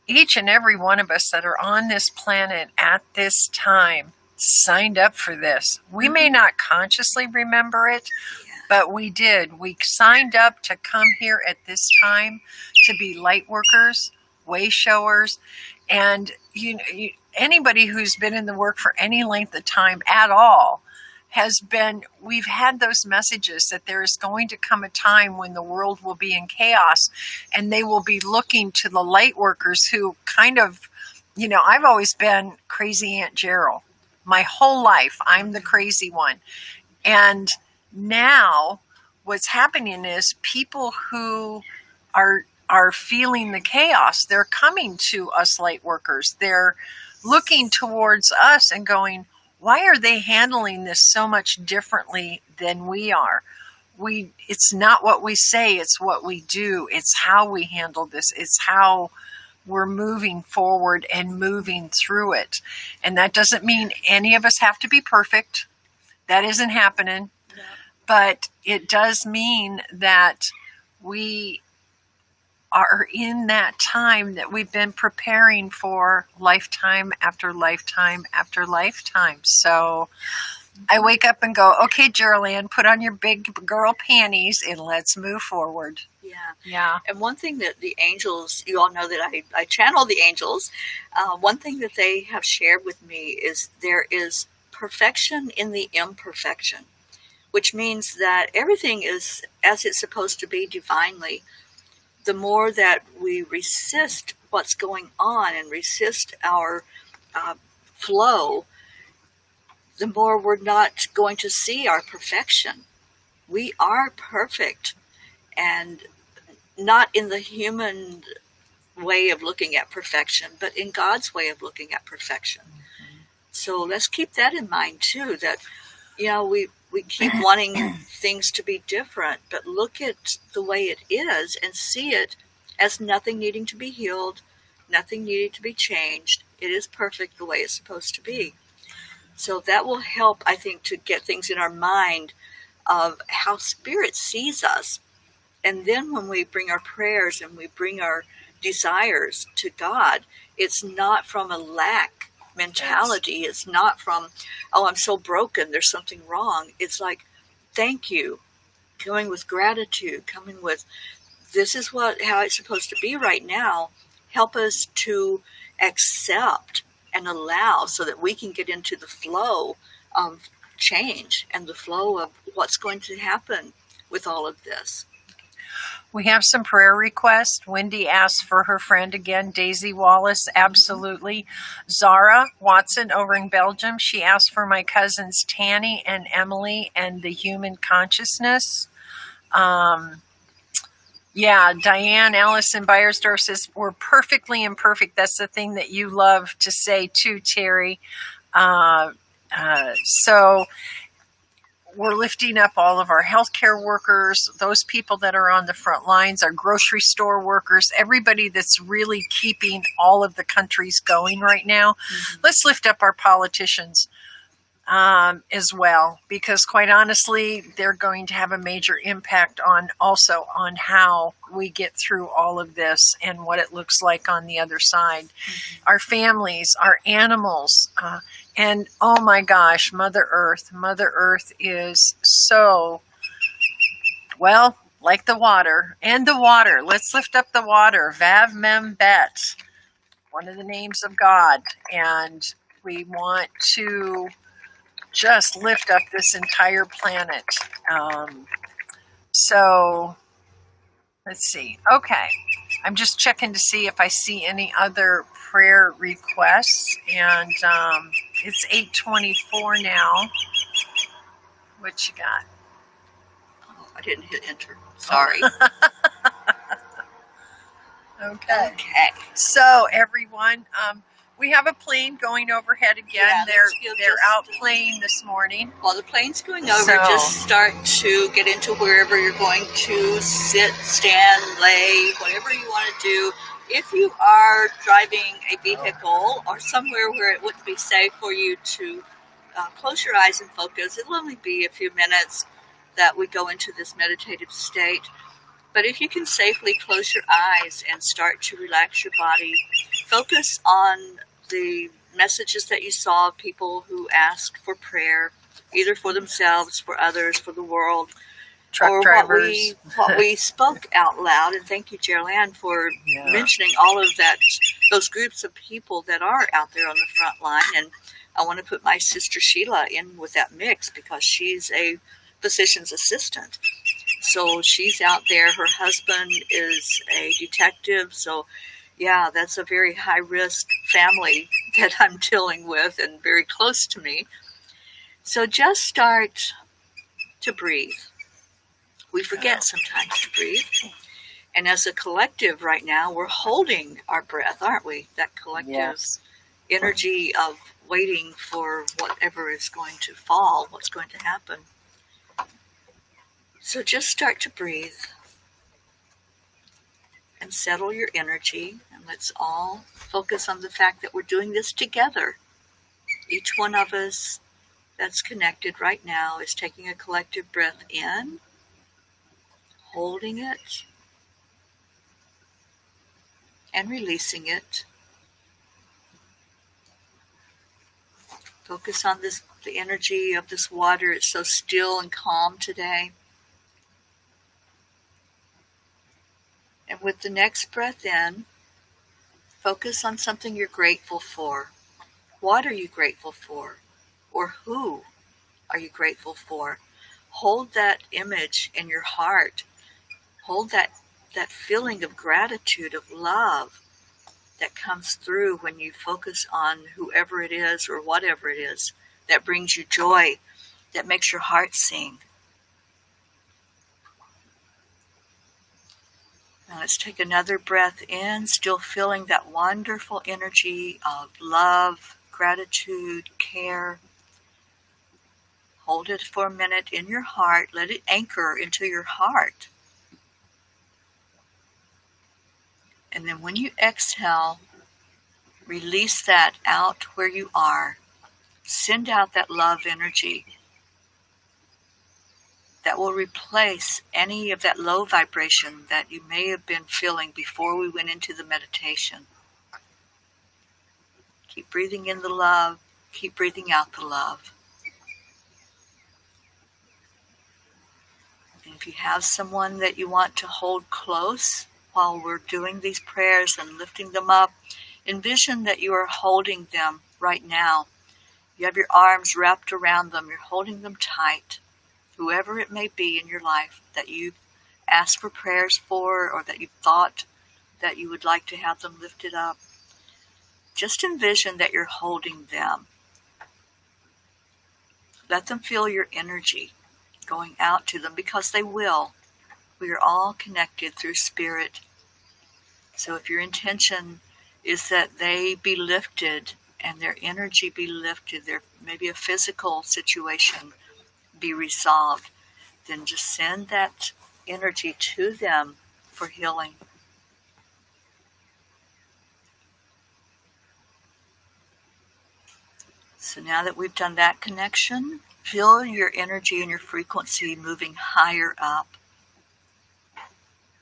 Each and every one of us that are on this planet at this time signed up for this. We may not consciously remember it, but we did. We signed up to come here at this time to be light workers, way showers, and anybody who's been in the work for any length of time at all we've had those messages that there is going to come a time when the world will be in chaos, and they will be looking to the light workers who kind of, I've always been crazy Aunt Gerald. My whole life, I'm the crazy one. And now what's happening is people who are feeling the chaos, they're coming to us light workers. They're looking towards us and going, why are they handling this so much differently than we are? It's not what we say, it's what we do. It's how we handle this. It's how we're moving forward and moving through it. And that doesn't mean any of us have to be perfect. That isn't happening. No. But it does mean that we are in that time that we've been preparing for, lifetime after lifetime after lifetime. So I wake up and go, okay, Geraldine, put on your big girl panties and let's move forward. Yeah. Yeah. And one thing that the angels, you all know that I channel the angels. One thing that they have shared with me is there is perfection in the imperfection, which means that everything is as it's supposed to be divinely. The more that we resist what's going on and resist our flow, the more we're not going to see our perfection. We are perfect, and not in the human way of looking at perfection, but in God's way of looking at perfection. So let's keep that in mind too, that, we keep wanting things to be different, but look at the way it is and see it as nothing needing to be healed, nothing needing to be changed. It is perfect the way it's supposed to be. So that will help, I think, to get things in our mind of how Spirit sees us. And then when we bring our prayers and we bring our desires to God, it's not from a lack mentality. Yes. It's not from, oh, I'm so broken, there's something wrong. It's like, thank you. Coming with gratitude, coming with, this is how it's supposed to be right now. Help us to accept and allow so that we can get into the flow of change and the flow of what's going to happen with all of this. We have some prayer requests. Wendy asked for her friend again, Daisy Wallace. Absolutely. Zara Watson over in Belgium. She asked for my cousins Tanny and Emily and the human consciousness. Diane Allison Byersdorf says, we're perfectly imperfect. That's the thing that you love to say too, Terry. So we're lifting up all of our healthcare workers, those people that are on the front lines, our grocery store workers, everybody that's really keeping all of the countries going right now. Mm-hmm. Let's lift up our politicians as well, because quite honestly, they're going to have a major impact on how we get through all of this and what it looks like on the other side. Mm-hmm. Our families, our animals, and oh my gosh, Mother Earth. Mother Earth is so, well, like the water. And the water. Let's lift up the water. Vav Mem Bet, one of the names of God. And we want to just lift up this entire planet. So let's see. Okay. I'm just checking to see if I see any other prayer requests. And it's 8:24 now. What you got? Oh, I didn't hit enter. Sorry. Okay. So everyone, we have a plane going overhead again. Yeah, they're out playing this morning. While the plane's going over, just start to get into wherever you're going to sit, stand, lay, whatever you want to do. If you are driving a vehicle or somewhere where it wouldn't be safe for you to close your eyes and focus, it'll only be a few minutes that we go into this meditative state. But if you can safely close your eyes and start to relax your body, focus on the messages that you saw of people who ask for prayer, either for themselves, for others, for the world, truck drivers. What we spoke out loud. And thank you, Geraldine, for mentioning all of that, those groups of people that are out there on the front line. And I want to put my sister Sheila in with that mix because she's a physician's assistant. So she's out there. Her husband is a detective. So yeah, that's a very high-risk family that I'm dealing with and very close to me. So just start to breathe. We forget sometimes to breathe. And as a collective right now, we're holding our breath, aren't we? That collective energy of waiting for whatever is going to fall, what's going to happen. So just start to breathe and settle your energy, and let's all focus on the fact that we're doing this together. Each one of us that's connected right now is taking a collective breath in, holding it, and releasing it. Focus on the energy of this water. It's so still and calm today. And with the next breath in, focus on something you're grateful for. What are you grateful for? Or who are you grateful for? Hold that image in your heart. Hold that feeling of gratitude, of love that comes through when you focus on whoever it is or whatever it is that brings you joy, that makes your heart sing. Now let's take another breath in, still feeling that wonderful energy of love, gratitude, care. Hold it for a minute in your heart. Let it anchor into your heart. And then when you exhale, release that out where you are. Send out that love energy that will replace any of that low vibration that you may have been feeling before we went into the meditation. Keep breathing in the love. Keep breathing out the love. And if you have someone that you want to hold close while we're doing these prayers and lifting them up, envision that you are holding them right now. You have your arms wrapped around them. You're holding them tight. Whoever it may be in your life that you've asked for prayers for, or that you thought that you would like to have them lifted up, just envision that you're holding them. Let them feel your energy going out to them, because they will. We are all connected through spirit. So if your intention is that they be lifted and their energy be lifted, there may be a physical situation be resolved, then just send that energy to them for healing. So now that we've done that connection, feel your energy and your frequency moving higher up.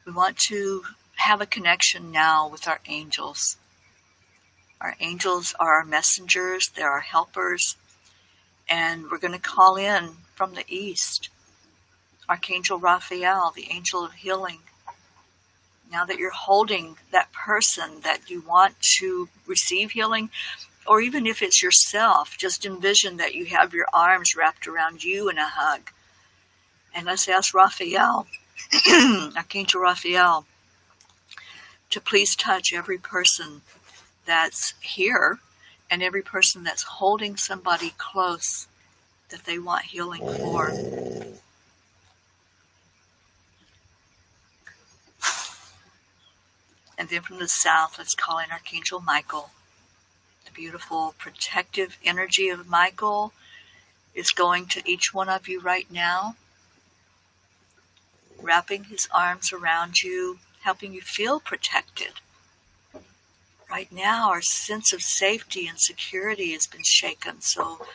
We want to have a connection now with our angels. Our angels are our messengers, they're our helpers, and we're going to call in from the east Archangel Raphael, the angel of healing. Now that you're holding that person that you want to receive healing, or even if it's yourself, just envision that you have your arms wrapped around you in a hug. And let's ask Raphael, Archangel Raphael, to please touch every person that's here and every person that's holding somebody close that they want healing for. And then from the south, let's call in Archangel Michael. The beautiful protective energy of Michael is going to each one of you right now, wrapping his arms around you, helping you feel protected. Right now, our sense of safety and security has been shaken, so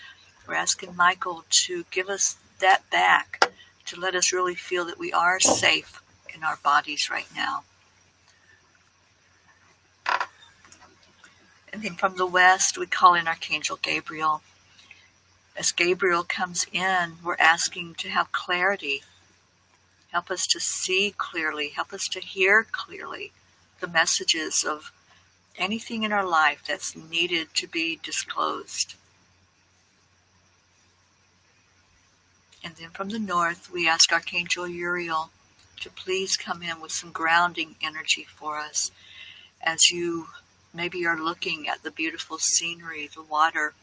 we're asking Michael to give us that back, to let us really feel that we are safe in our bodies right now. And then from the west, we call in Archangel Gabriel. As Gabriel comes in, we're asking to have clarity. Help us to see clearly. Help us to hear clearly the messages of anything in our life that's needed to be disclosed. And then from the north, we ask Archangel Uriel to please come in with some grounding energy for us as you maybe are looking at the beautiful scenery, the water,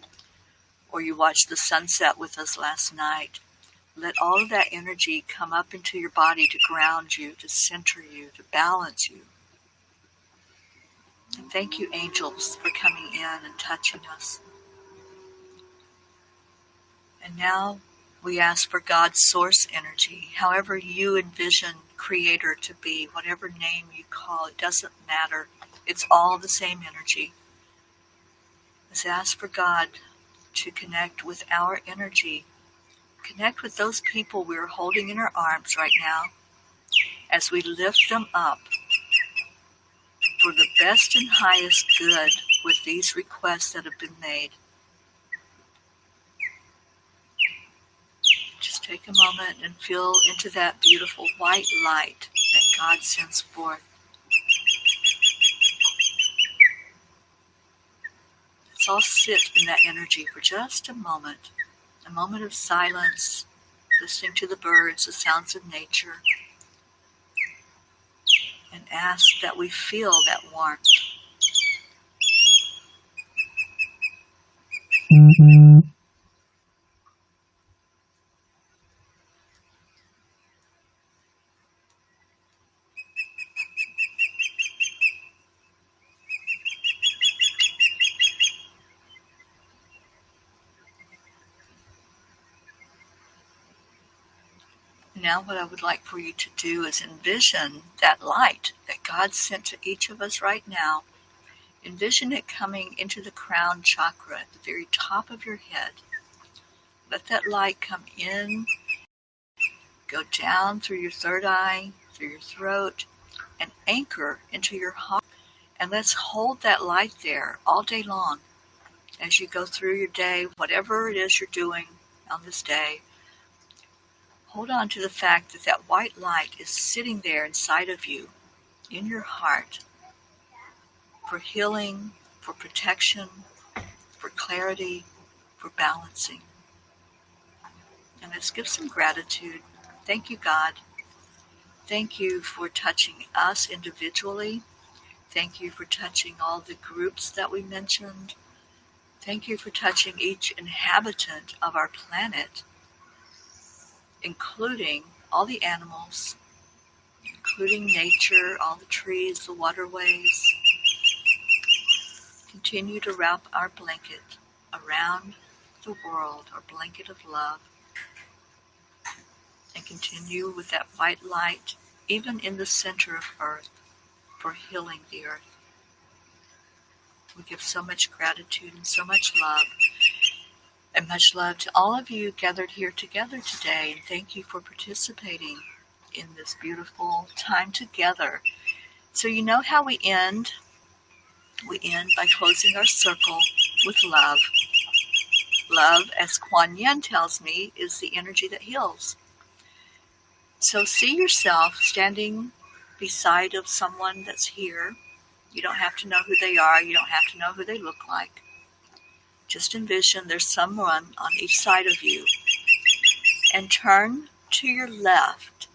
or you watched the sunset with us last night. Let all of that energy come up into your body to ground you, to center you, to balance you. And thank you, angels, for coming in and touching us. And now we ask for God's source energy, however you envision Creator to be, whatever name you call it, doesn't matter. It's all the same energy. Let's ask for God to connect with our energy. Connect with those people we're holding in our arms right now as we lift them up for the best and highest good with these requests that have been made. Just take a moment and feel into that beautiful white light that God sends forth. Let's all sit in that energy for just a moment of silence, listening to the birds, the sounds of nature, and ask that we feel that warmth. Now what I would like for you to do is envision that light that God sent to each of us right now. Envision it coming into the crown chakra at the very top of your head. Let that light come in, go down through your third eye, through your throat, and anchor into your heart. And let's hold that light there all day long as you go through your day, whatever it is you're doing on this day. Hold on to the fact that that white light is sitting there inside of you, in your heart, for healing, for protection, for clarity, for balancing. And let's give some gratitude. Thank you, God. Thank you for touching us individually. Thank you for touching all the groups that we mentioned. Thank you for touching each inhabitant of our planet, including all the animals, including nature, all the trees, the waterways. Continue to wrap our blanket around the world, our blanket of love, and continue with that white light, even in the center of Earth, for healing the Earth. We give so much gratitude and so much love. And much love to all of you gathered here together today. And thank you for participating in this beautiful time together. So you know how we end? We end by closing our circle with love. Love, as Kuan Yin tells me, is the energy that heals. So see yourself standing beside of someone that's here. You don't have to know who they are. You don't have to know who they look like. Just envision there's someone on each side of you, and turn to your left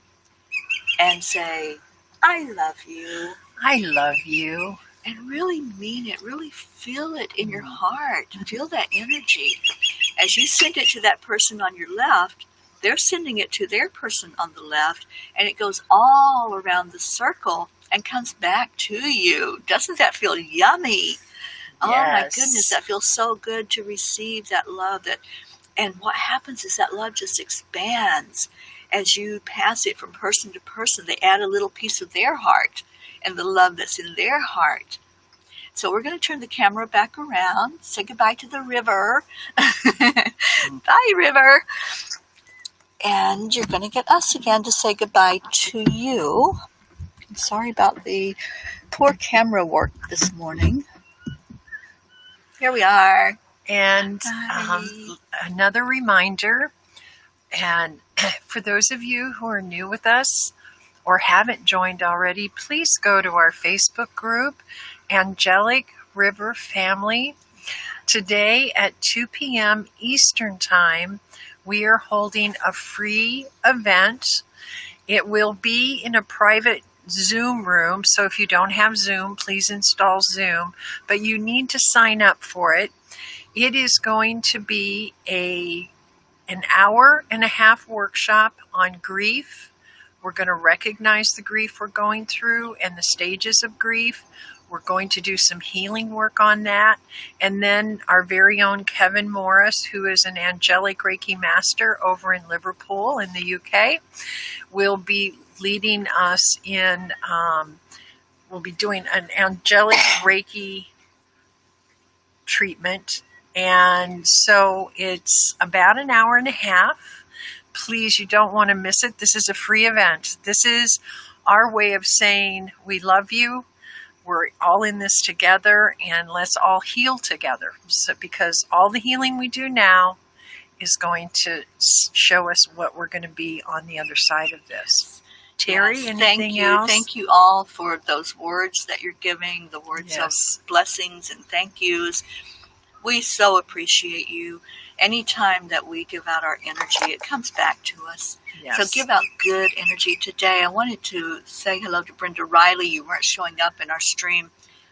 and say, I love you. I love you. And really mean it. Really feel it in your heart. Feel that energy. As you send it to that person on your left, they're sending it to their person on the left, and it goes all around the circle and comes back to you. Doesn't that feel yummy? Oh my goodness, that feels so good to receive that love. And what happens is that love just expands as you pass it from person to person. They add a little piece of their heart and the love that's in their heart. So we're going to turn the camera back around, say goodbye to the river. Bye, river. And you're going to get us again to say goodbye to you. I'm sorry about the poor camera work this morning. Here we are. And another reminder, and for those of you who are new with us or haven't joined already, please go to our Facebook group, Angelic River Family. Today at 2 p.m. Eastern Time, we are holding a free event. It will be in a private Zoom room, so if you don't have Zoom, please install Zoom, but you need to sign up for it. It is going to be an hour and a half workshop on grief. We're going to recognize the grief we're going through and the stages of grief. We're going to do some healing work on that. And then our very own Kevin Morris, who is an angelic Reiki master over in Liverpool in the UK, will be leading us in, we'll be doing an angelic Reiki treatment. And so it's about an hour and a half. Please, you don't want to miss it. This is a free event. This is our way of saying we love you. We're all in this together, and let's all heal together. So, because all the healing we do now is going to show us what we're going to be on the other side of this. Terry, yes, anything else? Thank you all for those words that you're giving, the words Yes. of blessings and thank yous. We so appreciate you. Anytime that we give out our energy, it comes back to us. Yes. So give out good energy today. I wanted to say hello to Brenda Riley. You weren't showing up in our stream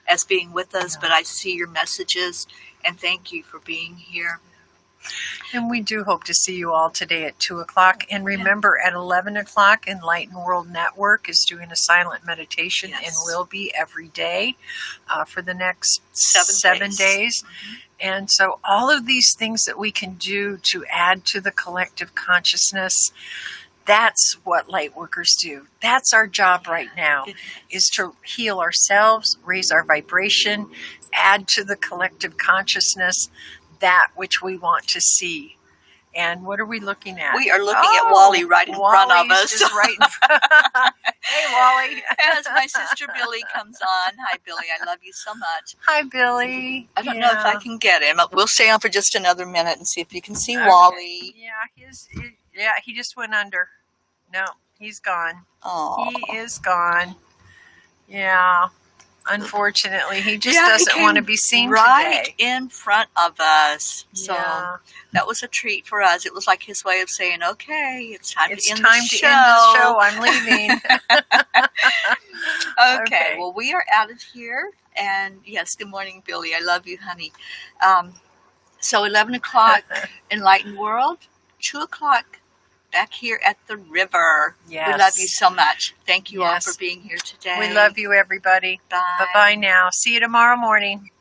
as being with us, but I see your messages, and thank you for being here. And we do hope to see you all today at 2 o'clock. And remember, at 11 o'clock, Enlightened World Network is doing a silent meditation and will be every day for the next 7 days. Mm-hmm. And so all of these things that we can do to add to the collective consciousness, that's what light workers do. That's our job right now, is to heal ourselves, raise our vibration, add to the collective consciousness that which we want to see. And what are we looking at? We are looking at Wally right in front of us. Just right in front. Hey, Wally. As my sister Billy comes on. Hi, Billy. I love you so much. Hi, Billy. I don't know if I can get him. We'll stay on for just another minute and see if you can see Wally. Yeah, he just went under. No, he's gone. Aww. He is gone. Yeah. Unfortunately, he just doesn't want to be seen right today. in front of us. So Yeah. that was a treat for us. It was like his way of saying, okay, it's time to end the show. End the show. I'm leaving. Okay, well, we are out of here. And yes, good morning, Billy. I love you, honey. So 11 o'clock, Enlightened World, 2 o'clock, back here at the river. Yes. We love you so much. Thank you all Yes. for being here today. We love you, everybody. Bye. Bye-bye now. See you tomorrow morning.